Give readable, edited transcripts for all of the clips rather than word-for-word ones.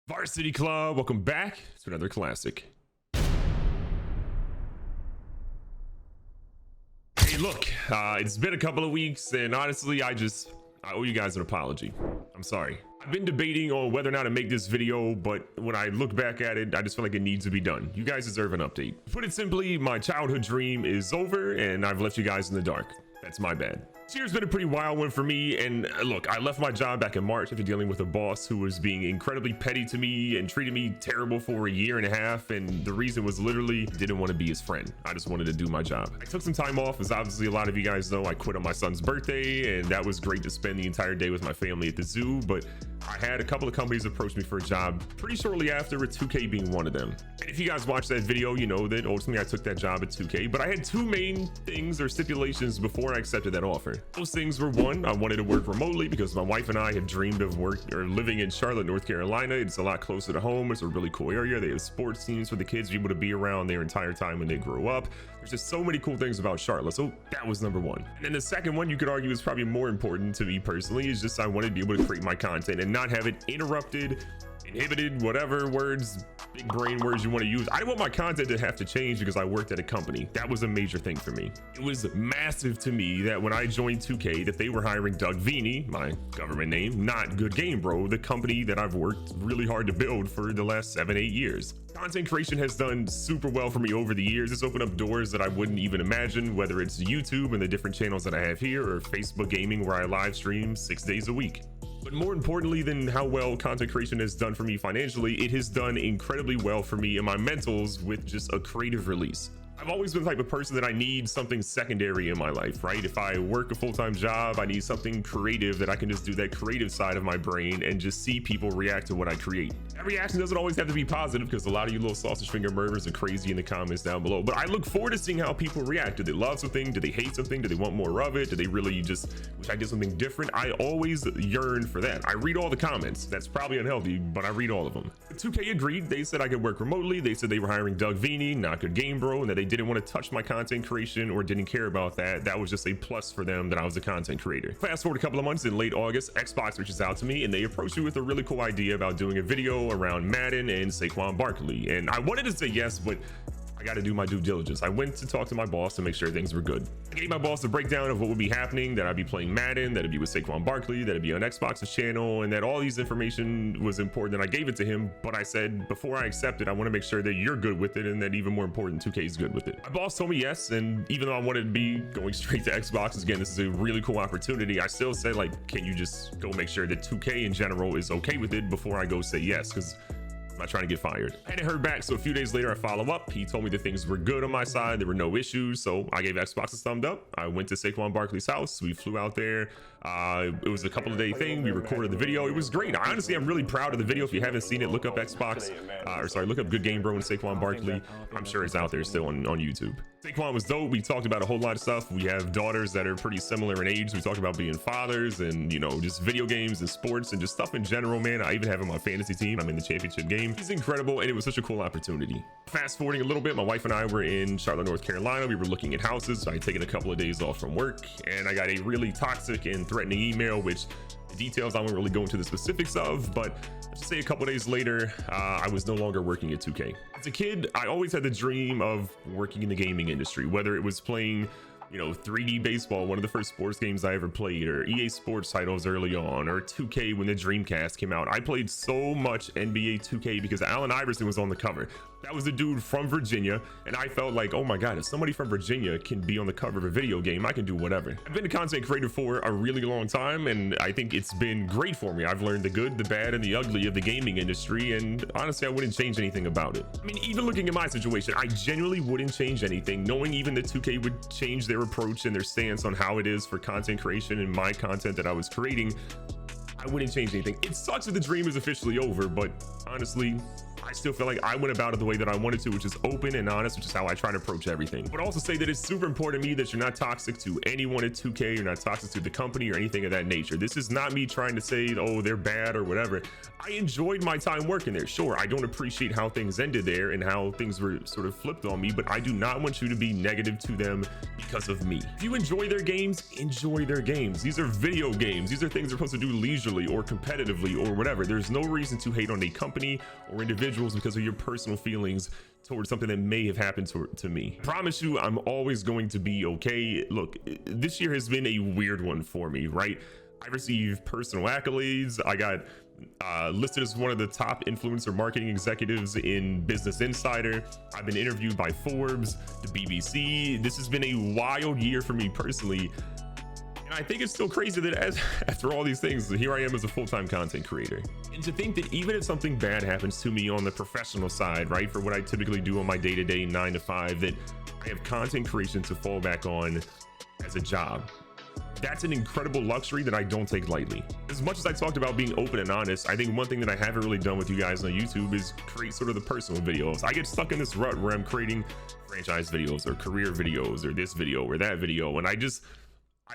Varsity Club, welcome back to another classic. Hey, look, it's been a couple of weeks, and honestly, I owe you guys an apology. I'm sorry. I've been debating on whether or not to make this video, but when I look back at it, I just feel like it needs to be done. You guys deserve an update. Put it simply, my childhood dream is over, and I've left you guys in the dark. That's my bad. This year's been a pretty wild one for me, and look, I left my job back in March after dealing with a boss who was being incredibly petty to me and treated me terrible for a year and a half, and the reason was literally didn't want to be his friend. I just wanted to do my job. I took some time off, as obviously a lot of you guys know. I quit on my son's birthday, and that was great to spend the entire day with my family at the zoo, but I had a couple of companies approach me for a job pretty shortly after, with 2K being one of them. And if you guys watched that video, you know that ultimately I took that job at 2K, but I had two main things or stipulations before I accepted that offer. Those things were, one, I wanted to work remotely because my wife and I have dreamed of living in Charlotte, North Carolina. It's a lot closer to home. It's a really cool area. They have sports teams for the kids to be able to be around their entire time when they grow up. There's just so many cool things about Charlotte. So that was number one. And then the second one, you could argue, is probably more important to me personally, is just I wanted to be able to create my content and not have it interrupted, inhibited, whatever words, big brain words you want to use. I didn't want my content to have to change because I worked at a company. That was a major thing for me. It was massive to me that when I joined 2K, that they were hiring Doug Vini, my government name, not GoodGameBro, the company that I've worked really hard to build for the last 7-8 years. Content creation has done super well for me over the years. It's opened up doors that I wouldn't even imagine, whether it's YouTube and the different channels that I have here, or Facebook gaming, where I live stream 6 days a week. But more importantly than how well content creation has done for me financially, it has done incredibly well for me in my mentals with just a creative release. I've always been the type of person that I need something secondary in my life, right? If I work a full-time job, I need something creative that I can just do that creative side of my brain and just see people react to what I create. That reaction doesn't always have to be positive, because a lot of you little sausage finger murderers are crazy in the comments down below. But I look forward to seeing how people react. Do they love something? Do they hate something? Do they want more of it? Do they really just wish I did something different? I always yearn for that. I read all the comments. That's probably unhealthy, but I read all of them. 2K agreed. They said I could work remotely. They said they were hiring Doug Vini, not GoodGameBro, and that they didn't want to touch my content creation or didn't care about that. That was just a plus for them that I was a content creator. Fast forward a couple of months, in late August, Xbox reaches out to me and they approached me with a really cool idea about doing a video around Madden and Saquon Barkley. And I wanted to say yes, but I got to do my due diligence. I went to talk to my boss to make sure things were good. I gave my boss a breakdown of what would be happening, that I'd be playing Madden, that it'd be with Saquon Barkley, that it'd be on Xbox's channel, and that all these information was important, and I gave it to him. But I said, before I accept it, I want to make sure that you're good with it, and that even more important, 2K is good with it. My boss told me yes, and even though I wanted to be going straight to Xbox, again, this is a really cool opportunity, I still said, like, can you just go make sure that 2K in general is okay with it before I go say yes, because I'm not trying to get fired. I hadn't heard back, so a few days later I follow up. He told me that things were good on my side, there were no issues, so I gave Xbox a thumbs up. I went to Saquon Barkley's house. We flew out there. It was a couple of day thing. We recorded the video. It was great. Honestly, I'm really proud of the video. If you haven't seen it, look up Xbox, look up GoodGameBro and Saquon Barkley. I'm sure it's out there still on YouTube. Saquon was dope. We talked about a whole lot of stuff. We have daughters that are pretty similar in age. We talked about being fathers and, you know, just video games and sports and just stuff in general, man. I even have him on my fantasy team. I'm in the championship game. He's incredible, and it was such a cool opportunity. Fast forwarding a little bit, my wife and I were in Charlotte, North Carolina. We were looking at houses. So I had taken a couple of days off from work, and I got a really toxic and threatening email, which the details I won't really go into the specifics of, but let's just say a couple days later, I was no longer working at 2K. As a kid, I always had the dream of working in the gaming industry, whether it was playing, you know, 3D baseball, one of the first sports games I ever played, or EA Sports titles early on, or 2K when the Dreamcast came out. I played so much NBA 2K because Allen Iverson was on the cover. That was a dude from Virginia, and I felt like, oh my God, if somebody from Virginia can be on the cover of a video game, I can do whatever. I've been a content creator for a really long time, and I think it's been great for me. I've learned the good, the bad, and the ugly of the gaming industry, and honestly, I wouldn't change anything about it. I mean, even looking at my situation, I genuinely wouldn't change anything, knowing even that 2K would change their approach and their stance on how it is for content creation and my content that I was creating. I wouldn't change anything. It sucks that the dream is officially over, but honestly, I still feel like I went about it the way that I wanted to, which is open and honest, which is how I try to approach everything. But also say that it's super important to me that you're not toxic to anyone at 2K, you're not toxic to the company or anything of that nature. This is not me trying to say, oh, they're bad or whatever. I enjoyed my time working there. Sure, I don't appreciate how things ended there and how things were sort of flipped on me, but I do not want you to be negative to them because of me. If you enjoy their games, enjoy their games. These are video games. These are things they're supposed to do leisurely or competitively or whatever. There's no reason to hate on a company or individuals because of your personal feelings towards something that may have happened to me. I promise you, I'm always going to be okay. Look, this year has been a weird one for me, right? I received personal accolades. I got listed as one of the top influencer marketing executives in Business Insider. I've been interviewed by Forbes, the BBC. This has been a wild year for me personally. And I think it's still crazy that after all these things, here I am as a full-time content creator. And to think that even if something bad happens to me on the professional side, right, for what I typically do on my day-to-day 9 to 5, that I have content creation to fall back on as a job. That's an incredible luxury that I don't take lightly. As much as I talked about being open and honest, I think one thing that I haven't really done with you guys on YouTube is create sort of the personal videos. I get stuck in this rut where I'm creating franchise videos or career videos or this video or that video, and I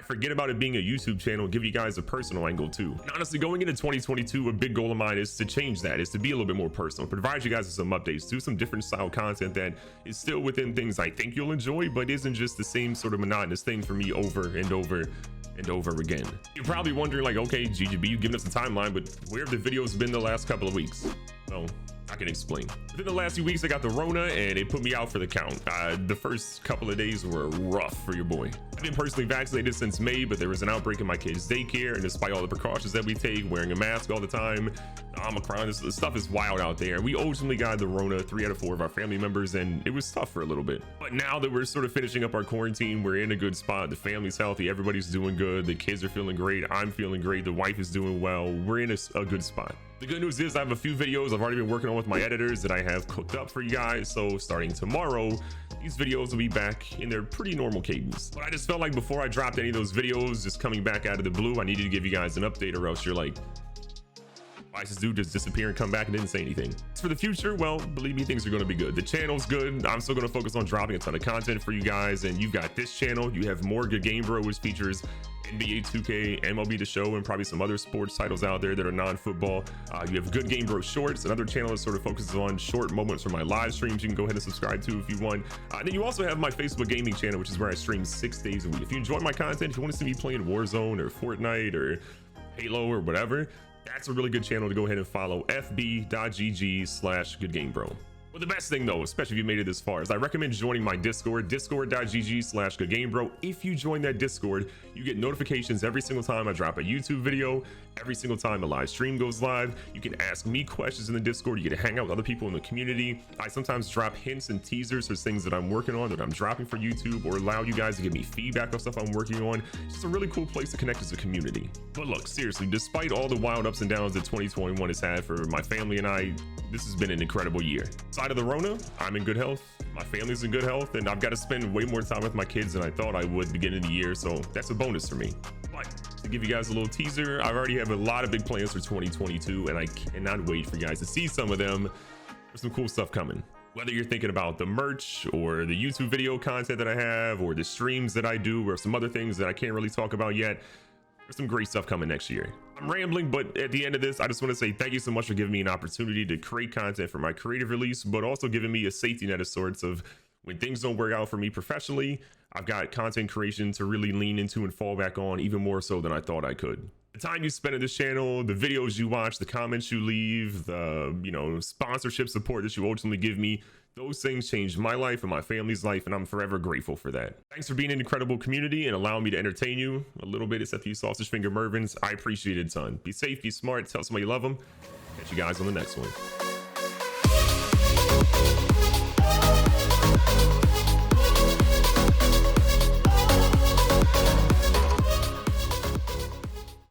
forget about it being a YouTube channel, give you guys a personal angle too. And honestly, going into 2022, a big goal of mine is to change that, is to be a little bit more personal, provide you guys with some updates, do some different style content that is still within things I think you'll enjoy, but isn't just the same sort of monotonous thing for me over and over and over again. You're probably wondering like, okay, GGB, you've given us a timeline, but where have the videos been the last couple of weeks? Well, I can explain. Within the last few weeks, I got the Rona and it put me out for the count. The first couple of days were rough for your boy. I've been personally vaccinated since May, but there was an outbreak in my kid's daycare, and despite all the precautions that we take, wearing a mask all the time, Omicron, this stuff is wild out there. We ultimately got the Rona, 3 out of 4 of our family members, and it was tough for a little bit. But now that we're sort of finishing up our quarantine, we're in a good spot. The family's healthy, everybody's doing good, the kids are feeling great, I'm feeling great, the wife is doing well. We're in a good spot. The good news is I have a few videos I've already been working on with my editors that I have cooked up for you guys. So starting tomorrow, these videos will be back in their pretty normal cadence. But I just felt like before I dropped any of those videos, just coming back out of the blue, I needed to give you guys an update, or else you're like, why does this dude just disappear and come back and didn't say anything? As for the future, well, believe me, things are going to be good. The channel's good. I'm still going to focus on dropping a ton of content for you guys. And you've got this channel. You have more Good Game Bro, which features NBA 2K, MLB The Show, and probably some other sports titles out there that are non-football. You have Good Game Bro Shorts, another channel that sort of focuses on short moments from my live streams. You can go ahead and subscribe to if you want. And then you also have my Facebook gaming channel, which is where I stream 6 days a week. If you enjoy my content, if you want to see me playing Warzone or Fortnite or Halo or whatever, that's a really good channel to go ahead and follow, fb.gg/goodgamebro. Well, the best thing though, especially if you made it this far, is I recommend joining my Discord, discord.gg/goodgamebro. If you join that Discord, you get notifications every single time I drop a YouTube video, every single time a live stream goes live. You can ask me questions in the Discord. You get to hang out with other people in the community. I sometimes drop hints and teasers for things that I'm working on, that I'm dropping for YouTube, or allow you guys to give me feedback on stuff I'm working on. It's just a really cool place to connect as a community. But look, seriously, despite all the wild ups and downs that 2021 has had for my family and I, this has been an incredible year. Aside of the Rona, I'm in good health, my family's in good health, and I've got to spend way more time with my kids than I thought I would beginning of the year, so that's a bonus for me. But to give you guys a little teaser, I already have a lot of big plans for 2022, and I cannot wait for you guys to see some of them. There's some cool stuff coming. Whether you're thinking about the merch or the YouTube video content that I have, or the streams that I do, or some other things that I can't really talk about yet, there's some great stuff coming next year. I'm rambling, but at the end of this, I just want to say thank you so much for giving me an opportunity to create content for my creative release, but also giving me a safety net of sorts of when things don't work out for me professionally, I've got content creation to really lean into and fall back on even more so than I thought I could. The time you spend on this channel, the videos you watch, the comments you leave, the sponsorship support that you ultimately give me, those things changed my life and my family's life, and I'm forever grateful for that. Thanks for being an incredible community and allowing me to entertain you a little bit, except for you sausage finger Mervins. I appreciate it a ton. Be safe, be smart, tell somebody you love them. Catch you guys on the next one.